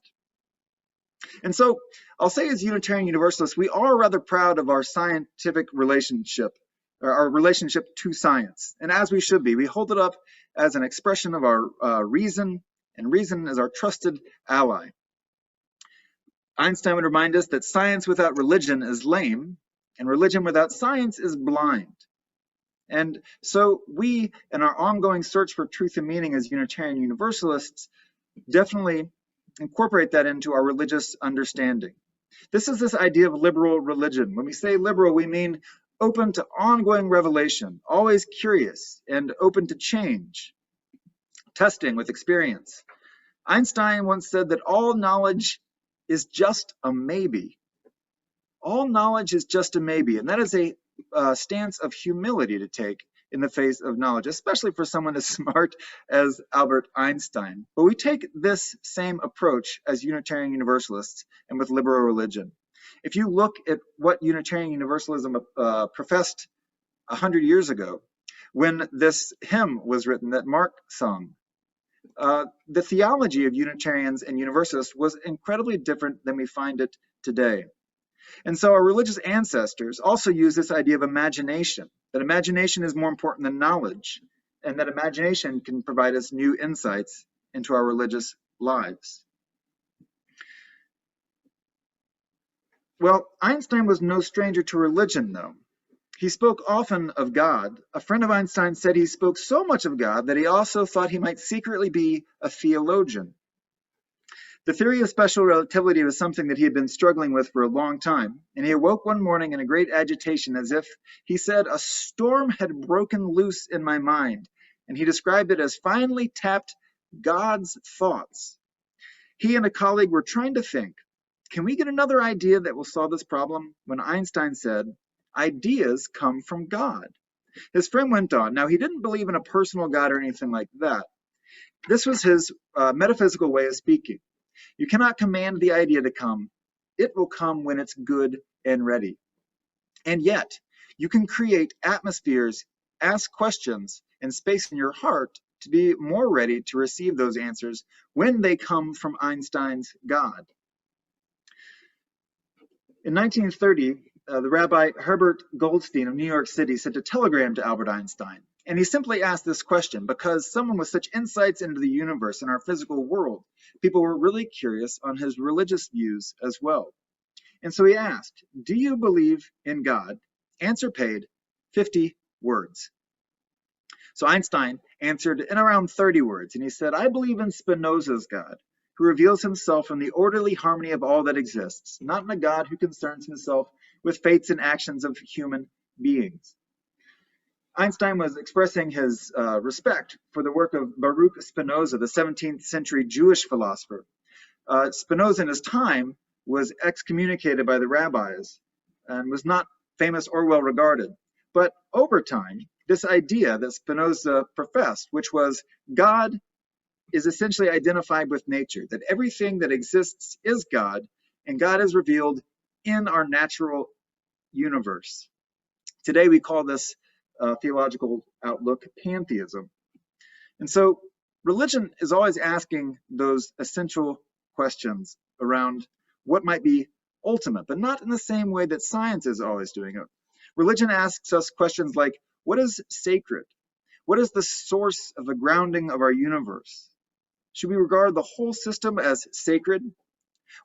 And so I'll say as Unitarian Universalists, we are rather proud of our scientific relationship, or our relationship to science. And as we should be, we hold it up as an expression of our reason, and reason is our trusted ally. Einstein would remind us that science without religion is lame, and religion without science is blind. And so we, in our ongoing search for truth and meaning as Unitarian Universalists, definitely incorporate that into our religious understanding. This is this idea of liberal religion. When we say liberal, we mean open to ongoing revelation, always curious and open to change, testing with experience. Einstein once said that all knowledge is just a maybe. All knowledge is just a maybe, and that is a stance of humility to take in the face of knowledge, especially for someone as smart as Albert Einstein. But we take this same approach as Unitarian Universalists and with liberal religion. If you look at what Unitarian Universalism professed 100 years ago, when this hymn was written that Mark sung, the theology of Unitarians and Universalists was incredibly different than we find it today. And so our religious ancestors also use this idea of imagination, that imagination is more important than knowledge, and that imagination can provide us new insights into our religious lives. Well, Einstein was no stranger to religion, though. He spoke often of God. A friend of Einstein said he spoke so much of God that he also thought he might secretly be a theologian. The theory of special relativity was something that he had been struggling with for a long time, and he awoke one morning in a great agitation, as if, he said, a storm had broken loose in my mind, and he described it as finely tapped God's thoughts. He and a colleague were trying to think, can we get another idea that will solve this problem? When Einstein said, ideas come from God. His friend went on. Now, he didn't believe in a personal God or anything like that. This was his metaphysical way of speaking. You cannot command the idea to come. It will come when it's good and ready. And yet, you can create atmospheres, ask questions, and space in your heart to be more ready to receive those answers when they come from Einstein's God. In 1930, the Rabbi Herbert Goldstein of New York City sent a telegram to Albert Einstein. And he simply asked this question because someone with such insights into the universe and our physical world, people were really curious on his religious views as well. And so he asked, do you believe in God? Answer paid, 50 words. So Einstein answered in around 30 words, and he said, I believe in Spinoza's God, who reveals himself in the orderly harmony of all that exists, not in a God who concerns himself with fates and actions of human beings. Einstein was expressing his respect for the work of Baruch Spinoza, the 17th century Jewish philosopher. Spinoza in his time was excommunicated by the rabbis and was not famous or well regarded. But over time, this idea that Spinoza professed, which was God is essentially identified with nature, that everything that exists is God, and God is revealed in our natural universe. Today we call this theological outlook pantheism. And so religion is always asking those essential questions around what might be ultimate, but not in the same way that science is always doing it. Religion asks us questions like, what is sacred? What is the source of the grounding of our universe? Should we regard the whole system as sacred?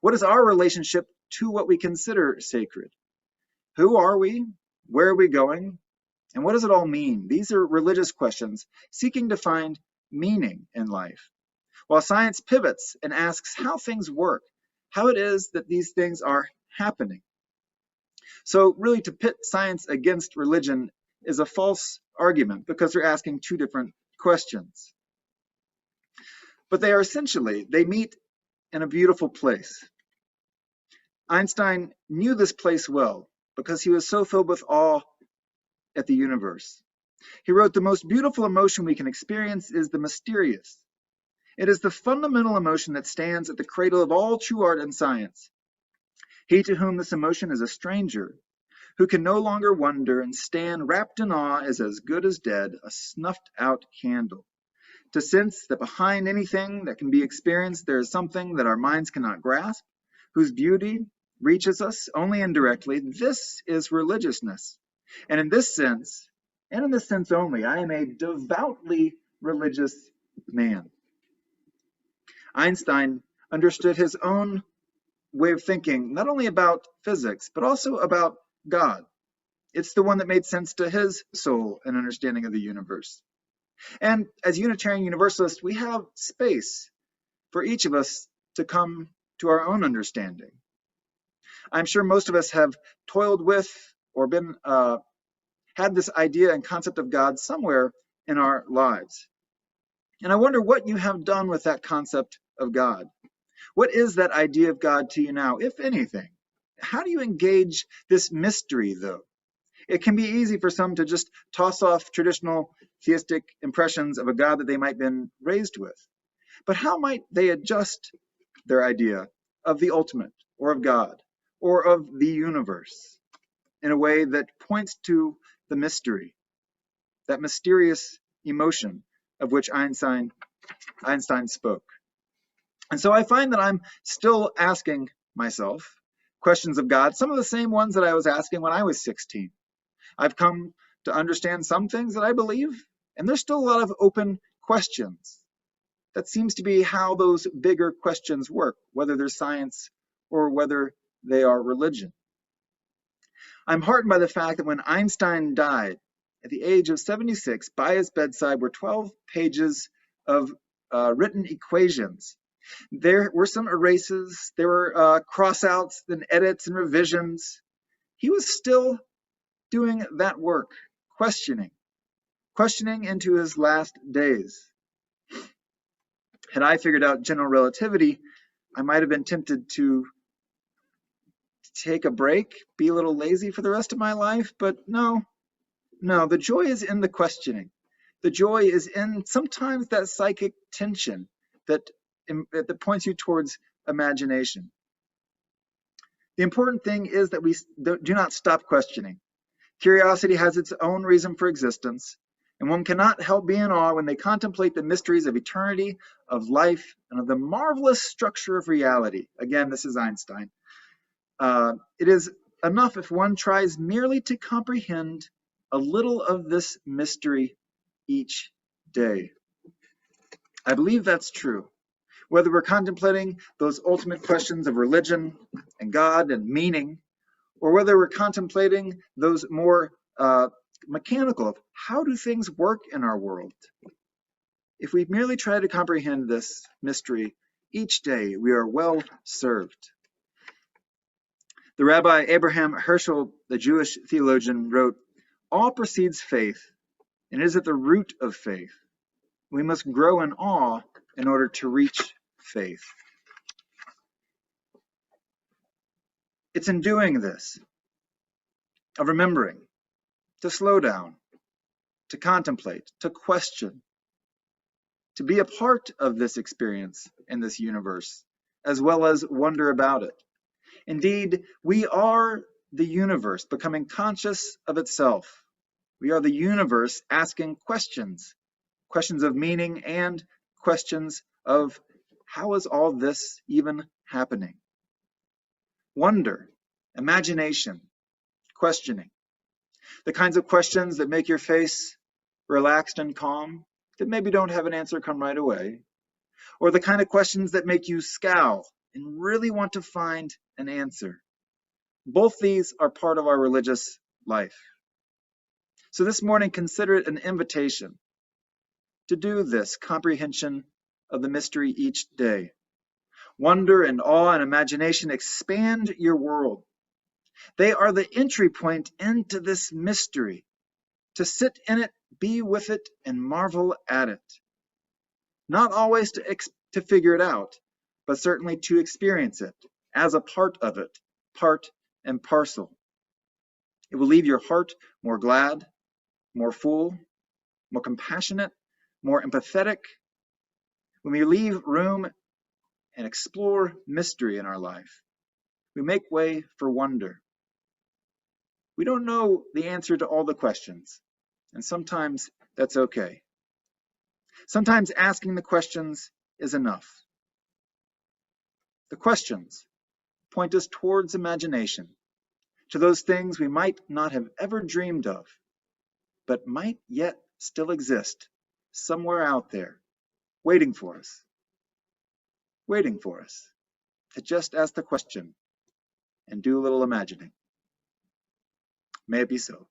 What is our relationship to what we consider sacred? Who are we? Where are we going? And what does it all mean? These are religious questions seeking to find meaning in life. While science pivots and asks how things work, how it is that these things are happening. So really to pit science against religion is a false argument because they're asking two different questions. But they are essentially, they meet in a beautiful place. Einstein knew this place well because he was so filled with awe at the universe. He wrote, the most beautiful emotion we can experience is the mysterious. It is the fundamental emotion that stands at the cradle of all true art and science. He to whom this emotion is a stranger, who can no longer wonder and stand wrapped in awe is as good as dead, a snuffed out candle. To sense that behind anything that can be experienced, there is something that our minds cannot grasp, whose beauty reaches us only indirectly, this is religiousness. And in this sense, and in this sense only, I am a devoutly religious man. Einstein understood his own way of thinking, not only about physics, but also about God. It's the one that made sense to his soul and understanding of the universe. And as Unitarian Universalists, we have space for each of us to come to our own understanding. I'm sure most of us have toiled with or been had this idea and concept of God somewhere in our lives. And I wonder what you have done with that concept of God. What is that idea of God to you now, if anything? How do you engage this mystery, though? It can be easy for some to just toss off traditional theistic impressions of a God that they might have been raised with. But how might they adjust their idea of the ultimate, or of God, or of the universe in a way that points to the mystery, that mysterious emotion of which Einstein spoke? And so I find that I'm still asking myself questions of God, some of the same ones that I was asking when I was 16. I've come to understand some things that I believe, and there's still a lot of open questions. That seems to be how those bigger questions work, whether they're science or whether they are religion. I'm heartened by the fact that when Einstein died at the age of 76, by his bedside were 12 pages of written equations. There were some erases, there were cross-outs and edits and revisions. He was still doing that work, questioning into his last days. Had I figured out general relativity, I might have been tempted to take a break, be a little lazy for the rest of my life, but no, the joy is in the questioning. The joy is in sometimes that psychic tension that points you towards imagination. The important thing is that we do not stop questioning. Curiosity has its own reason for existence, and one cannot help being in awe when they contemplate the mysteries of eternity, of life, and of the marvelous structure of reality. Again, this is Einstein. It is enough if one tries merely to comprehend a little of this mystery each day. I believe that's true. Whether we're contemplating those ultimate questions of religion and God and meaning, or whether we're contemplating those more mechanical of how do things work in our world. If we merely try to comprehend this mystery each day, we are well served. The Rabbi Abraham Herschel, the Jewish theologian, wrote, "Awe precedes faith, and it is at the root of faith. We must grow in awe in order to reach faith." It's in doing this, of remembering, to slow down, to contemplate, to question, to be a part of this experience in this universe, as well as wonder about it. Indeed, we are the universe becoming conscious of itself. We are the universe asking questions, questions of meaning and questions of how is all this even happening? Wonder, imagination, questioning. The kinds of questions that make your face relaxed and calm, that maybe don't have an answer come right away, or the kind of questions that make you scowl and really want to find an answer. Both these are part of our religious life. So this morning, consider it an invitation to do this comprehension of the mystery each day. Wonder and awe and imagination expand your world. They are the entry point into this mystery, to sit in it, be with it, and marvel at it. Not always to figure it out, but certainly to experience it as a part of it, part and parcel. It will leave your heart more glad, more full, more compassionate, more empathetic. When we leave room and explore mystery in our life, we make way for wonder. We don't know the answer to all the questions, and sometimes that's okay. Sometimes asking the questions is enough. The questions point us towards imagination, to those things we might not have ever dreamed of, but might yet still exist somewhere out there, waiting for us to just ask the question and do a little imagining. May it be so.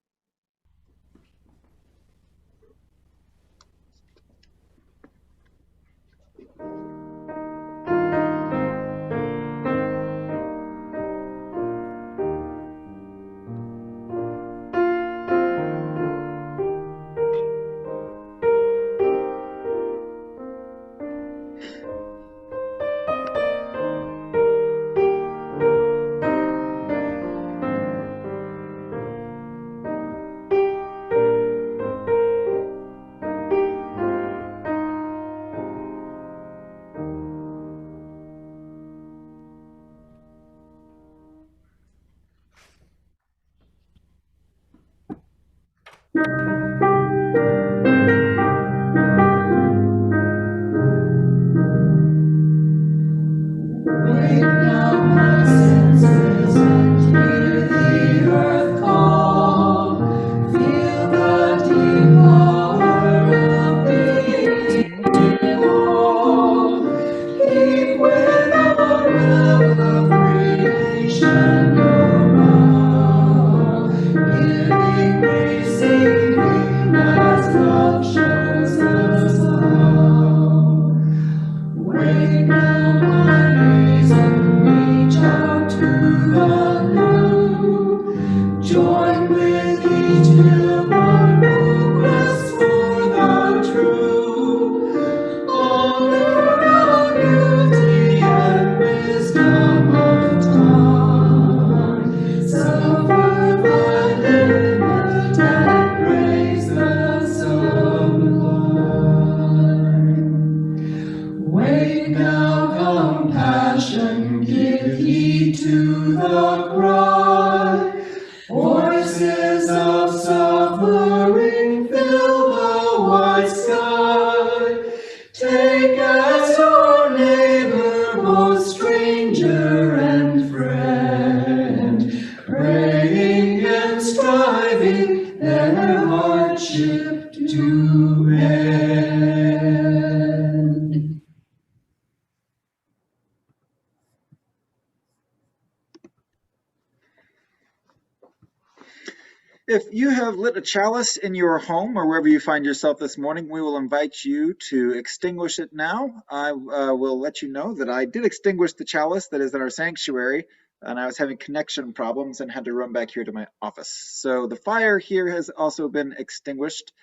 If you have lit a chalice in your home or wherever you find yourself this morning, we will invite you to extinguish it now. I will let you know that I did extinguish the chalice that is in our sanctuary, and I was having connection problems and had to run back here to my office. So the fire here has also been extinguished.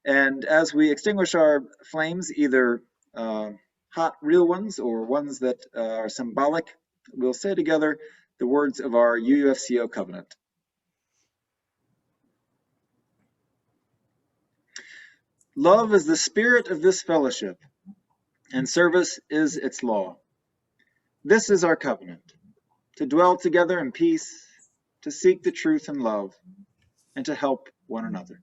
And as we extinguish our flames, either hot, real ones or ones that are symbolic, we'll say together the words of our UUFCO covenant. Love is the spirit of this fellowship, and service is its law. This is our covenant, to dwell together in peace, to seek the truth in love, and to help one another.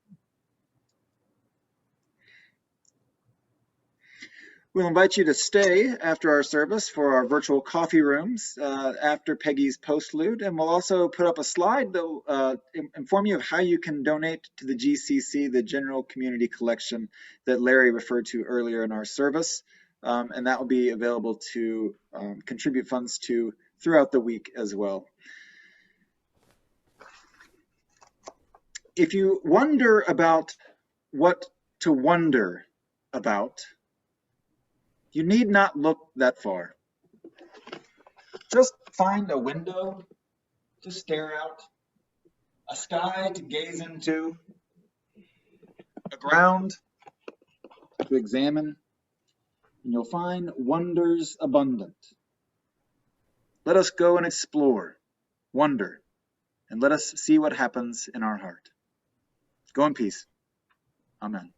We'll invite you to stay after our service for our virtual coffee rooms after Peggy's postlude, and we'll also put up a slide that will inform you of how you can donate to the GCC, the General Community Collection that Larry referred to earlier in our service, and that will be available to contribute funds to throughout the week as well. If you wonder about what to wonder about, you need not look that far. Just find a window to stare out, a sky to gaze into, a ground to examine, and you'll find wonders abundant. Let us go and explore, wonder, and let us see what happens in our heart. Go in peace. Amen.